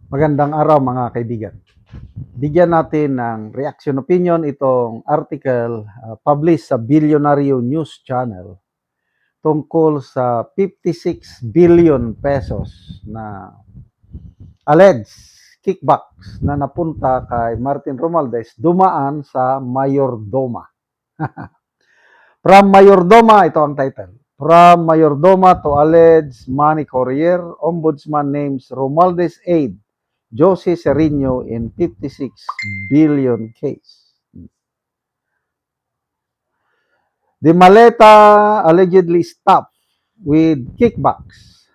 Magandang araw mga kaibigan. Bigyan natin ng reaction opinion itong article published sa Bilyonaryo News Channel tungkol sa 56 billion pesos na alleged kickbacks na napunta kay Martin Romualdez dumaan sa Mayordoma. From Mayordoma, ito ang title. From Mayordoma to alleged money courier, Ombudsman names Romualdez aide Jose Serino in 56 billion case. The maleta allegedly stuffed with kickbacks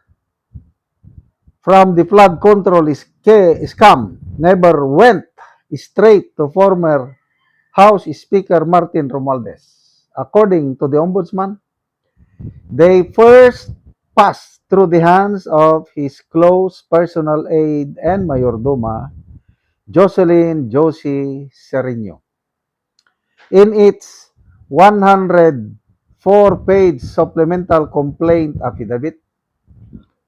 from the flood control scam never went straight to former House Speaker Martin Romualdez. According to the Ombudsman, they first passed through the hands of his close personal aide and Mayordoma, Jocelyn Josie Serino. In its 104-page supplemental complaint affidavit,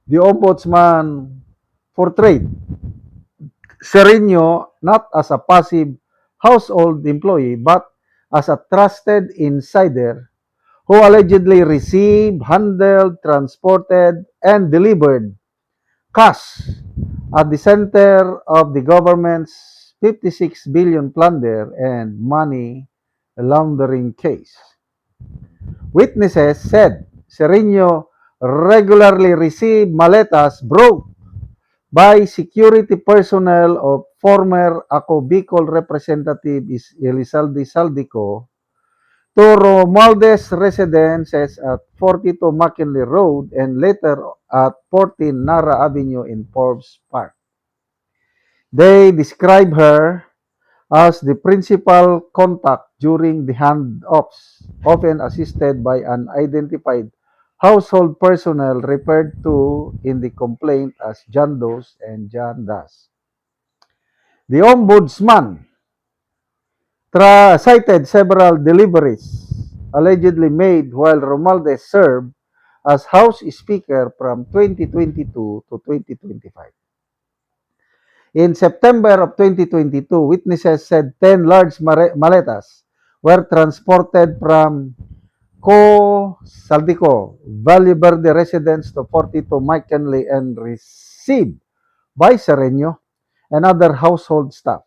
the Ombudsman portrayed Serino not as a passive household employee but as a trusted insider who allegedly received, handled, transported, and delivered cash at the center of the government's 56 billion plunder and money laundering case. Witnesses said Serino regularly received maletas brought by security personnel of former Ako Bicol Representative Elizalde Saldico to Romualdez residences at 42 McKinley Road and later at 14 Nara Avenue in Forbes Park. They describe her as the principal contact during the handoffs, often assisted by unidentified household personnel referred to in the complaint as John Does and John Das. The Ombudsman cited several deliveries allegedly made while Romualdez served as House Speaker from 2022 to 2025. In September of 2022, witnesses said 10 large maletas were transported from Saldico, Valle Verde residence to 42 McKinley and received by Sereno and other household staff.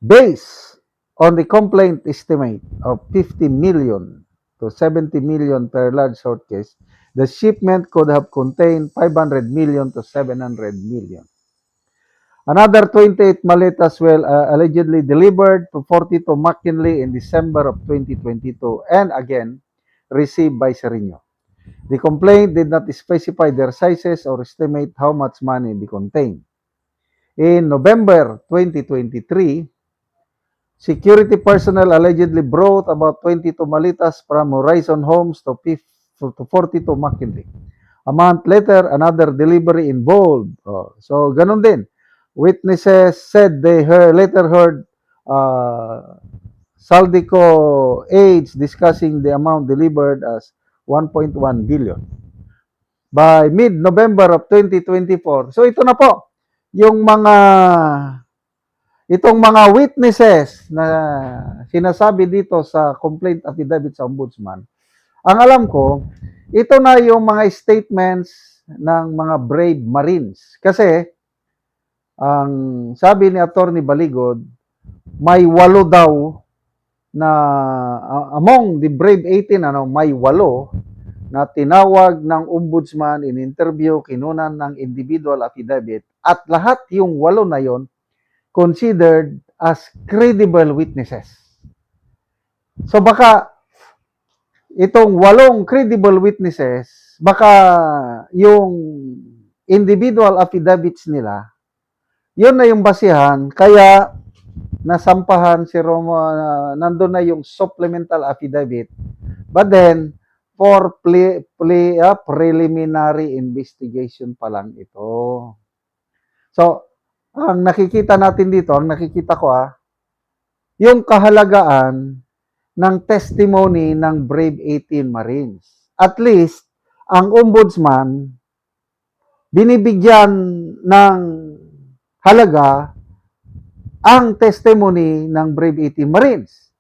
Based on the complaint estimate of 50 million to 70 million per large suitcase, the shipment could have contained 500 million to 700 million. Another 28 maletas were allegedly delivered to 42 McKinley in December of 2022 and again received by Serino. The complaint did not specify their sizes or estimate how much money they contained. In November 2023, security personnel allegedly brought about 22 maletas from Horizon Homes to 42 McKinley. A month later, another delivery involved. So, ganun din. Witnesses said they later heard Saldico aides discussing the amount delivered as 1.1 billion. By mid-November of 2024, so ito na po, yung itong mga witnesses na sinasabi dito sa complaint affidavit sa Ombudsman, ang alam ko, ito na yung mga statements ng mga brave Marines. Kasi, ang sabi ni Attorney Baligod, may 8 daw na among the brave 18, may 8 na tinawag ng Ombudsman in interview, kinunan ng individual affidavit, at lahat yung 8 na yon considered as credible witnesses. So baka itong 8 credible witnesses, baka yung individual affidavits nila, yun na yung basihan, kaya nasampahan si Romo, nandun na yung supplemental affidavit. But then, for preliminary investigation pa lang ito. So, ang nakikita natin dito, ang nakikita ko yung kahalagaan ng testimony ng Brave 18 Marines. At least, ang Ombudsman, binibigyan ng halaga ang testimony ng Brave 18 Marines.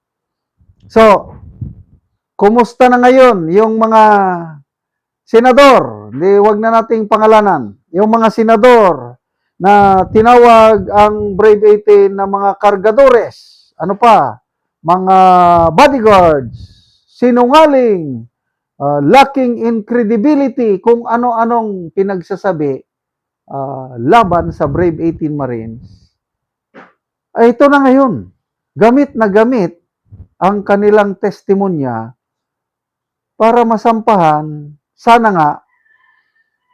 So, kumusta na ngayon yung mga senador? Wag na nating pangalanan. Yung mga senador na tinawag ang Brave 18 na mga kargadores. Ano pa? Mga bodyguards, sinungaling, lacking in credibility, kung ano-anong pinagsasabi laban sa Brave 18 Marines. Ay ito na ngayon. Gamit na gamit ang kanilang testimonya para masampahan, sana nga,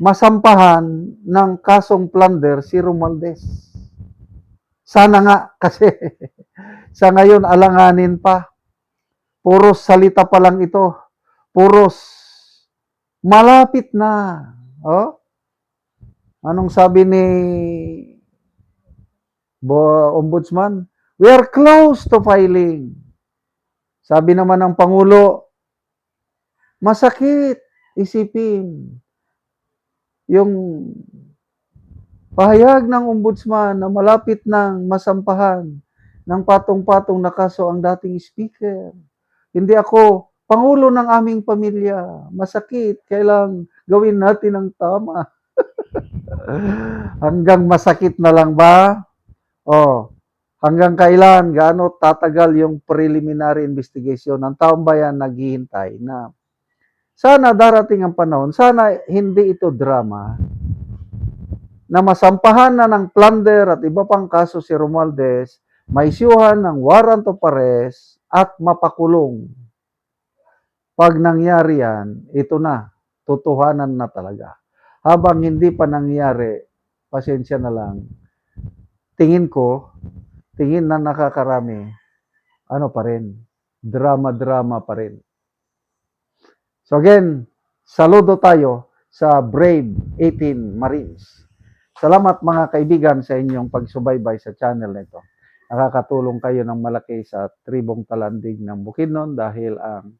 masampahan ng kasong plunder si Romualdez. Sana nga, kasi sa ngayon alanganin pa. Puros salita pa lang ito. Puros malapit na. Oh? Anong sabi ni Ombudsman? We are close to filing. Sabi naman ng Pangulo, masakit isipin yung pahayag ng Ombudsman na malapit nang masampahan ng patong-patong na kaso ang dating speaker. Hindi ako Pangulo ng aming pamilya. Masakit. Kailang gawin natin ang tama. Hanggang masakit na lang ba? Hanggang kailan? Gaano tatagal yung preliminary investigation? Ang taong bayan naghihintay na sana darating ang panahon, sana hindi ito drama, na masampahan na ng plunder at iba pang kaso si Romualdez, maisyuhan ng warrant of arrest at mapakulong. Pag nangyari yan, ito na, tutuhanan na talaga. Habang hindi pa nangyari, pasensya na lang, tingin na nakakarami, ano pa rin, drama-drama pa rin. So again, saludo tayo sa Brave 18 Marines. Salamat mga kaibigan sa inyong pagsubaybay sa channel nito. Nakakatulong kayo ng malaki sa tribong talandig ng Bukidnon dahil ang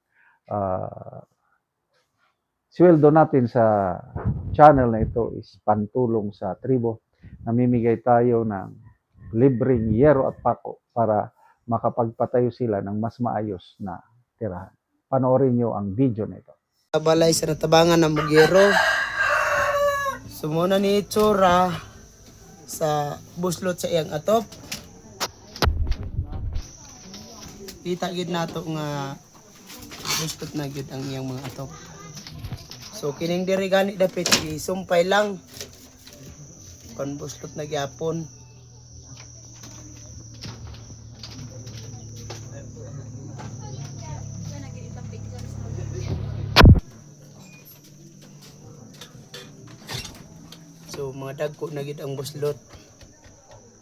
sweldo natin sa channel na ito is pantulong sa tribo. Namimigay tayo ng libreng yero at pako para makapagpatayo sila ng mas maayos na tirahan. Panoorin nyo ang video na ito. Balay sa natabangan ng Bugero. Sumuna ni Tsura sa buslot sa iyang atop. Kita gid nato nga buslot na gid ang iyang mga atop. So kining diri gani dapat isumpay lang kon buslot na gyapon. So mga dagko na gid ang buslot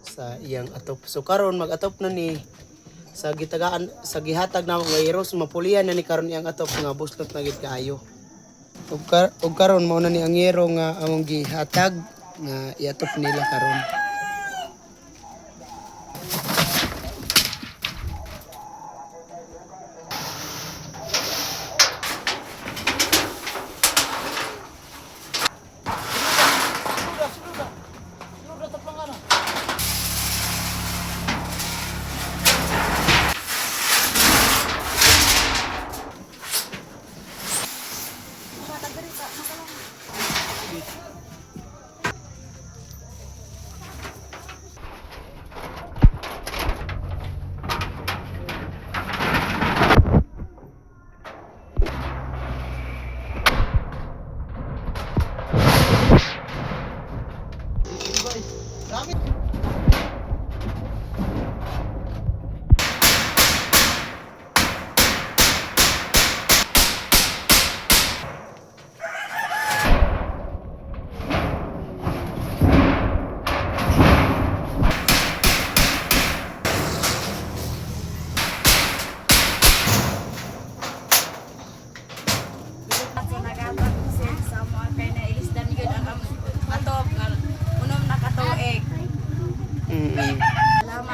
sa iyang atop. So karon mag-atop na ni sa gitagaan sa gihatag na mga heroes mapulian na ni karon iyang atop nga buslot na gid kaayo. Ug karon mao na ni ang hero nga among gihatag nga iatop nila karon.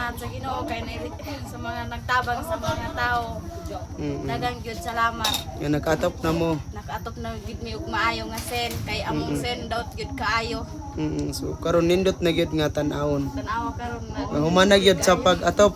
salamat sa Ginoo kay sa mga nagtabang sa mga tao. Daghang gyud salamat. Nga nag-atop na mo. Nakaatop na gid mi og maayo nga sen kay among sen daw gyud kaayo. So karon nindot na gyud nga tan-awon. Tanawa karon na Human na gyud sa pag-atop.